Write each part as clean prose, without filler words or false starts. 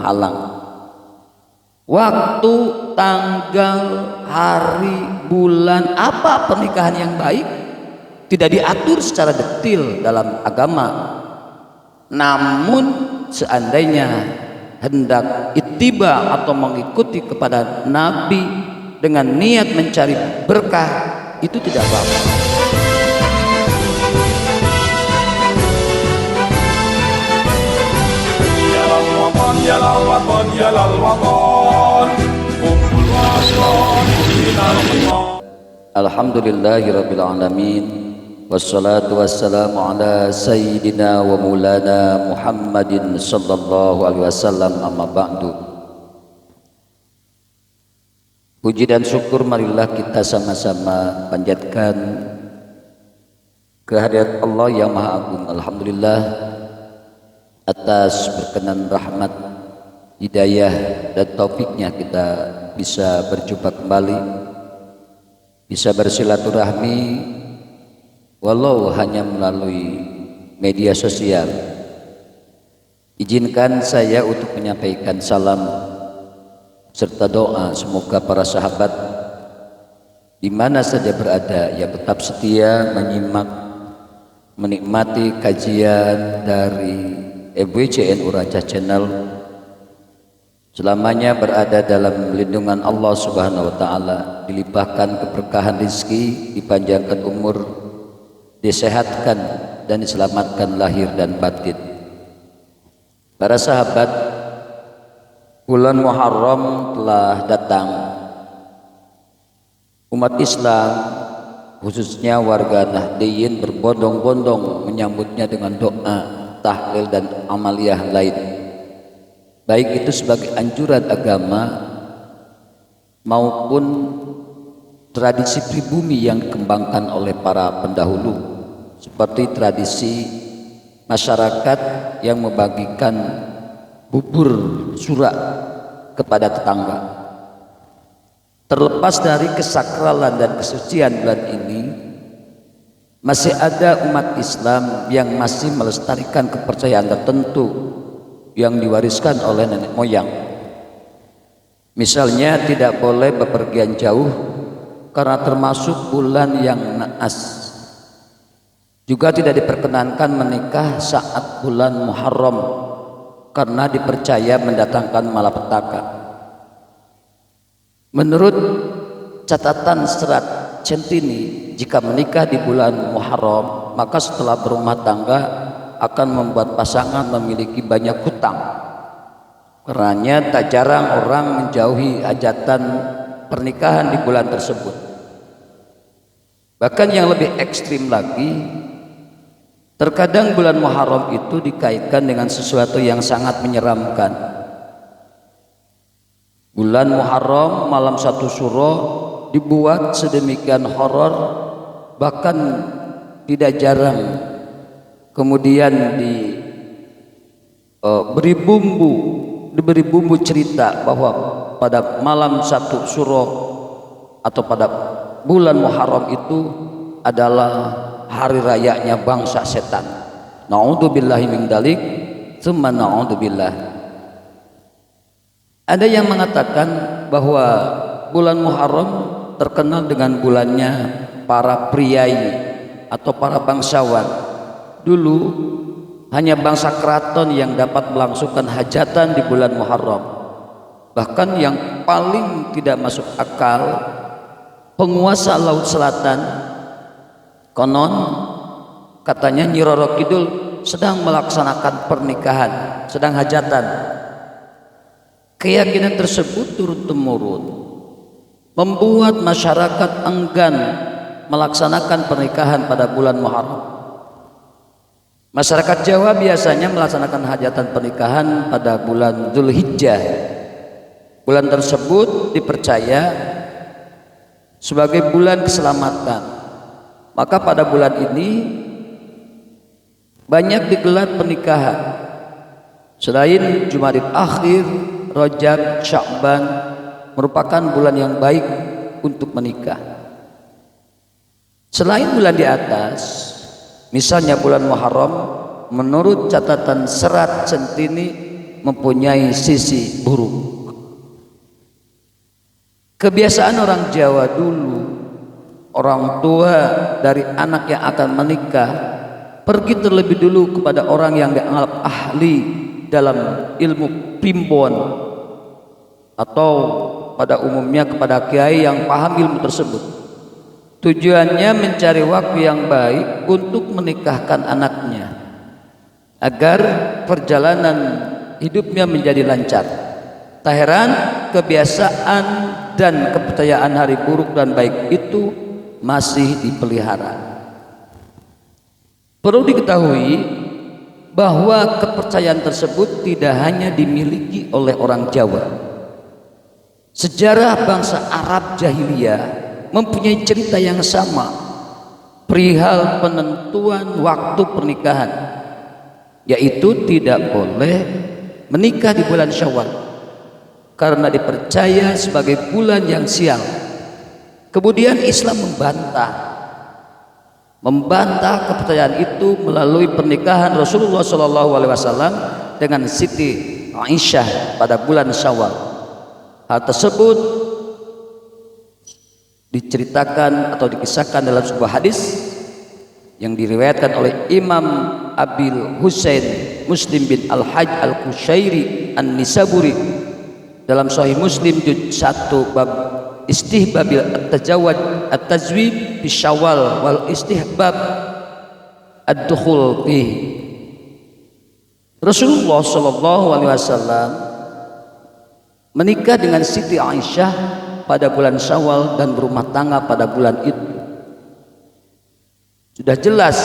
penghalang. Waktu, tanggal, hari, bulan, apa pernikahan yang baik tidak diatur secara detail dalam agama. Namun seandainya hendak ittiba atau mengikuti kepada Nabi dengan niat mencari berkah, itu tidak apa-apa. يا للوطن يا للوطن قم الوطن إلى الوطن. Alhamdulillahirabbil alamin wassalatu wassalamu ala sayyidina wa maulana Muhammadin sallallahu alaihi wasallam, amma ba'du. Puji dan syukur marilah kita sama-sama panjatkan kehadirat Allah yang Maha Agung. Alhamdulillah atas berkenan rahmat, hidayah dan taufiknya kita bisa berjumpa kembali, bisa bersilaturahmi walau hanya melalui media sosial. Izinkan saya untuk menyampaikan salam serta doa semoga para sahabat di mana saja berada yang tetap setia menyimak, menikmati kajian dari FWCNU Raja Channel selamanya berada dalam lindungan Allah Subhanahu wa taala, dilimpahkan keberkahan rezeki, dipanjangkan umur, disehatkan dan diselamatkan lahir dan batin. Para sahabat, bulan Muharram telah datang. Umat Islam khususnya warga Nahdliyin berbondong-bondong menyambutnya dengan doa, tahlil dan amaliyah lain, baik itu sebagai anjuran agama maupun tradisi pribumi yang dikembangkan oleh para pendahulu, seperti tradisi masyarakat yang membagikan bubur surak kepada tetangga. Terlepas dari kesakralan dan kesucian bulan ini, masih ada umat Islam yang masih melestarikan kepercayaan tertentu yang diwariskan oleh nenek moyang. Misalnya tidak boleh bepergian jauh karena termasuk bulan yang naas. Juga tidak diperkenankan menikah saat bulan Muharram karena dipercaya mendatangkan malapetaka. Menurut catatan Serat Centini, jika menikah di bulan Muharram maka setelah berumah tangga akan membuat pasangan memiliki banyak hutang. Karenanya tak jarang orang menjauhi hajatan pernikahan di bulan tersebut. Bahkan yang lebih ekstrim lagi, terkadang bulan Muharram itu dikaitkan dengan sesuatu yang sangat menyeramkan. Bulan Muharram malam satu suro dibuat sedemikian horor, bahkan tidak jarang kemudian diberi bumbu cerita bahwa pada malam satu suro atau pada bulan Muharram itu adalah hari rayanya bangsa setan. Na'udzubillahi min dzalik, tsumma na'udzubillah. Ada yang mengatakan bahwa bulan Muharram terkenal dengan bulannya para priai atau para bangsawan. Dulu hanya bangsa keraton yang dapat melangsungkan hajatan di bulan Muharram. Bahkan yang paling tidak masuk akal, penguasa Laut Selatan konon katanya Nyi Roro Kidul sedang melaksanakan pernikahan, sedang hajatan. Keyakinan tersebut turun-temurun membuat masyarakat enggan melaksanakan pernikahan pada bulan Muharram. Masyarakat Jawa biasanya melaksanakan hajatan pernikahan pada bulan Dzulhijjah. Bulan tersebut dipercaya sebagai bulan keselamatan. Maka pada bulan ini banyak digelar pernikahan. Selain Jumadil Akhir, Rajab, Sya'ban merupakan bulan yang baik untuk menikah. Selain bulan di atas, misalnya bulan Muharram, menurut catatan Serat Centini mempunyai sisi buruk. Kebiasaan orang Jawa dulu, orang tua dari anak yang akan menikah pergi terlebih dulu kepada orang yang dianggap ahli dalam ilmu primbon, atau pada umumnya kepada kiai yang paham ilmu tersebut. Tujuannya mencari waktu yang baik untuk menikahkan anaknya agar perjalanan hidupnya menjadi lancar. Tak heran kebiasaan dan kepercayaan hari buruk dan baik itu masih dipelihara. Perlu diketahui bahwa kepercayaan tersebut tidak hanya dimiliki oleh orang Jawa. Sejarah bangsa Arab jahiliyah mempunyai cerita yang sama perihal penentuan waktu pernikahan, yaitu tidak boleh menikah di bulan Syawal karena dipercaya sebagai bulan yang sial. Kemudian Islam membantah kepercayaan itu melalui pernikahan Rasulullah SAW dengan Siti Aisyah pada bulan Syawal. Hal tersebut diceritakan atau dikisahkan dalam sebuah hadis yang diriwayatkan oleh Imam Abil Husain Muslim bin Al-Hajj Al-Qushairi An-Nisaburi dalam Sahih Muslim juz 1 bab istihbabil at-tajawwud at-tazwid fi Syawal wal istihbab ad-dukhul fi. Rasulullah sallallahu alaihi wasallam menikah dengan Siti Aisyah pada bulan Syawal dan berumah tangga pada bulan itu. Sudah jelas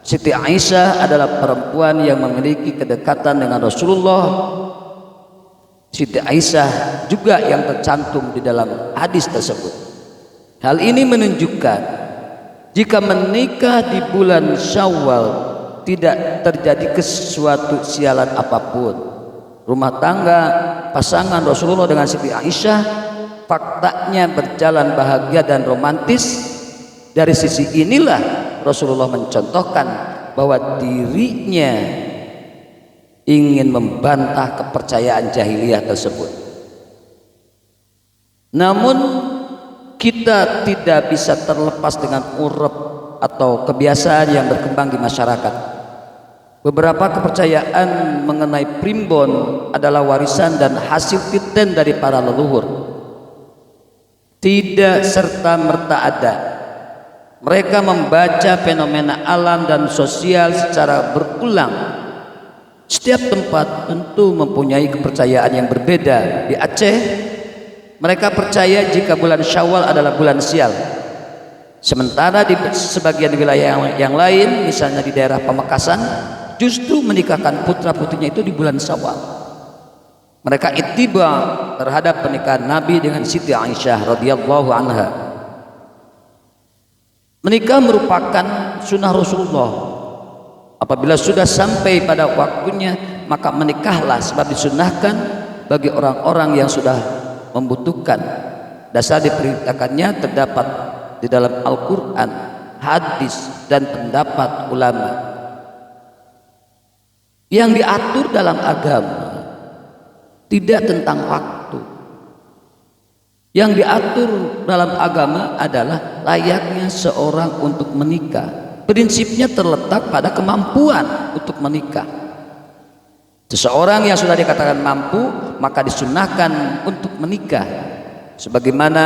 Siti Aisyah adalah perempuan yang memiliki kedekatan dengan Rasulullah. Siti Aisyah juga yang tercantum di dalam hadis tersebut. Hal ini menunjukkan jika menikah di bulan Syawal tidak terjadi sesuatu sialan apapun. Rumah tangga pasangan Rasulullah dengan Siti Aisyah faktanya berjalan bahagia dan romantis. Dari sisi inilah Rasulullah mencontohkan bahwa dirinya ingin membantah kepercayaan jahiliyah tersebut. Namun kita tidak bisa terlepas dengan urep atau kebiasaan yang berkembang di masyarakat. Beberapa kepercayaan mengenai primbon adalah warisan dan hasil titen dari para leluhur. Tidak serta merta ada. Mereka membaca fenomena alam dan sosial secara berulang. Setiap tempat tentu mempunyai kepercayaan yang berbeda. Di Aceh, mereka percaya jika bulan Syawal adalah bulan sial. Sementara di sebagian wilayah yang lain, misalnya di daerah Pamekasan, justru menikahkan putra-putrinya itu di bulan Syawal. Mereka ittiba terhadap pernikahan Nabi dengan Siti Aisyah radhiyallahu anha. Menikah merupakan sunnah Rasulullah. Apabila sudah sampai pada waktunya, maka menikahlah, sebab disunnahkan bagi orang-orang yang sudah membutuhkan. Dasar diperintahkannya terdapat di dalam Al-Quran, hadis, dan pendapat ulama. Yang diatur dalam agama tidak tentang waktu. Yang diatur dalam agama adalah layaknya seorang untuk menikah. Prinsipnya terletak pada kemampuan untuk menikah. Seseorang yang sudah dikatakan mampu, maka disunahkan untuk menikah, sebagaimana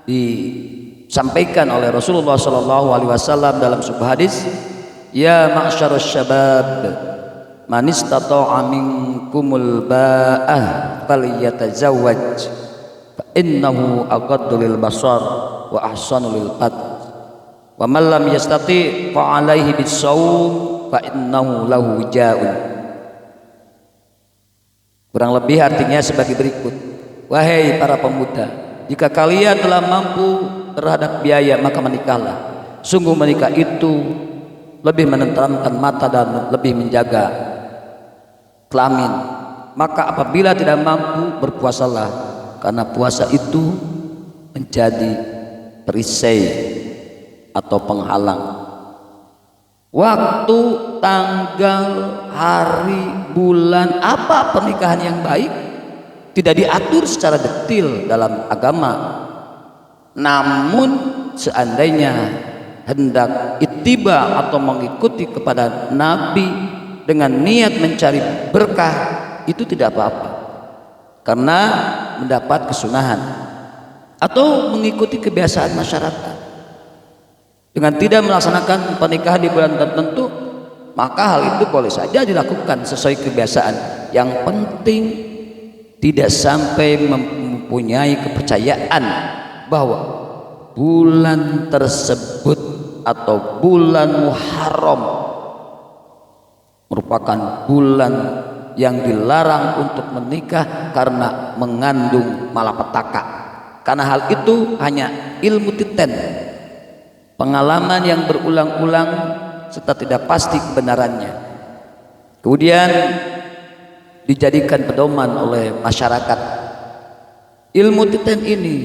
disampaikan oleh Rasulullah SAW dalam sebuah hadis, ya ma'syarus syabab, man istata'a minkumul ba'ah falyatazawwaj fa innahu aghaddu lil basar wa ahsanu lil qad. Wa man lam yastati fa alaihi bis-shaum fa innahu lahu wijaun. Kurang lebih artinya sebagai berikut: wahai para pemuda, jika kalian telah mampu terhadap biaya, maka menikahlah. Sungguh menikah itu lebih menenteramkan mata dan lebih menjaga kelamin. Maka apabila tidak mampu, berpuasalah, karena puasa itu menjadi perisai atau penghalang. waktu, tanggal, hari, bulan, apa pernikahan yang baik tidak diatur secara detail dalam agama. Namun seandainya hendak ittiba atau mengikuti kepada Nabi dengan niat mencari berkah, itu tidak apa-apa karena mendapat kesunahan. Atau mengikuti kebiasaan masyarakat dengan tidak melaksanakan pernikahan di bulan tertentu, maka hal itu boleh saja dilakukan sesuai kebiasaan. Yang penting tidak sampai mempunyai kepercayaan bahwa bulan tersebut atau bulan Muharram merupakan bulan yang dilarang untuk menikah karena mengandung malapetaka. Karena hal itu hanya ilmu titen, pengalaman yang berulang-ulang serta tidak pasti kebenarannya, kemudian dijadikan pedoman oleh masyarakat. Ilmu titen ini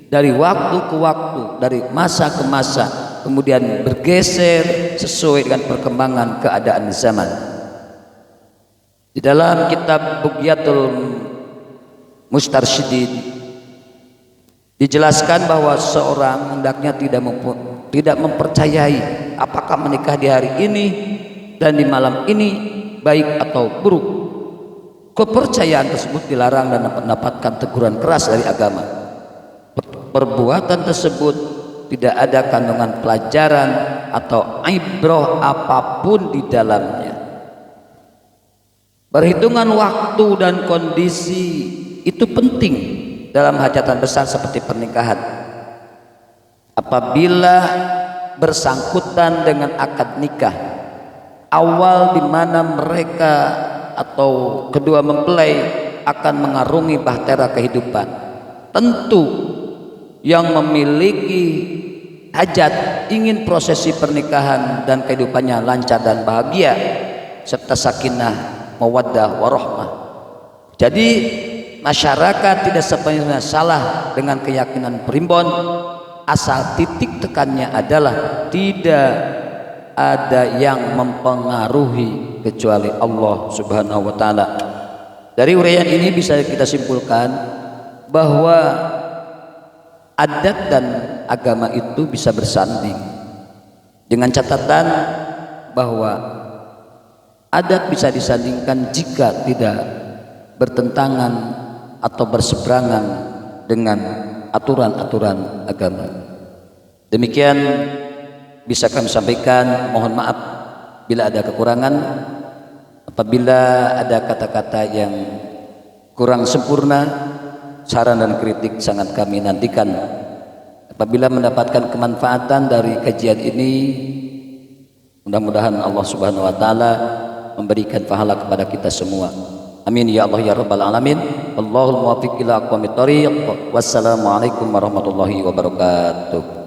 dari waktu ke waktu, dari masa ke masa, kemudian bergeser sesuai dengan perkembangan keadaan zaman. Di dalam kitab Bughyatul Mustarsyidin dijelaskan bahwa seorang hendaknya tidak mempercayai apakah menikah di hari ini dan di malam ini baik atau buruk. Kepercayaan tersebut dilarang dan mendapatkan teguran keras dari agama. Perbuatan tersebut tidak ada kandungan pelajaran atau ibrah apapun di dalamnya. Perhitungan waktu dan kondisi itu penting dalam hajatan besar seperti pernikahan. Apabila bersangkutan dengan akad nikah awal di mana mereka atau kedua mempelai akan mengarungi bahtera kehidupan, tentu yang memiliki hajat ingin prosesi pernikahan dan kehidupannya lancar dan bahagia serta sakinah, mawaddah, warahmah. Jadi masyarakat tidak sepenuhnya salah dengan keyakinan primbon, asal titik tekannya adalah tidak ada yang mempengaruhi kecuali Allah Subhanahu wa taala. Dari uraian ini bisa kita simpulkan bahwa adat dan agama itu bisa bersanding, dengan catatan bahwa adat bisa disandingkan jika tidak bertentangan atau berseberangan dengan aturan-aturan agama. Demikian bisa kami sampaikan. Mohon maaf bila ada kekurangan, apabila ada kata-kata yang kurang sempurna, saran dan kritik sangat kami nantikan. Apabila mendapatkan kemanfaatan dari kajian ini, mudah-mudahan Allah Subhanahu wa taala memberikan pahala kepada kita semua. Amin ya Allah ya rabbal alamin. Allahul muwaffiq ila aqwamit thoriq. Wassalamualaikum warahmatullahi wabarakatuh.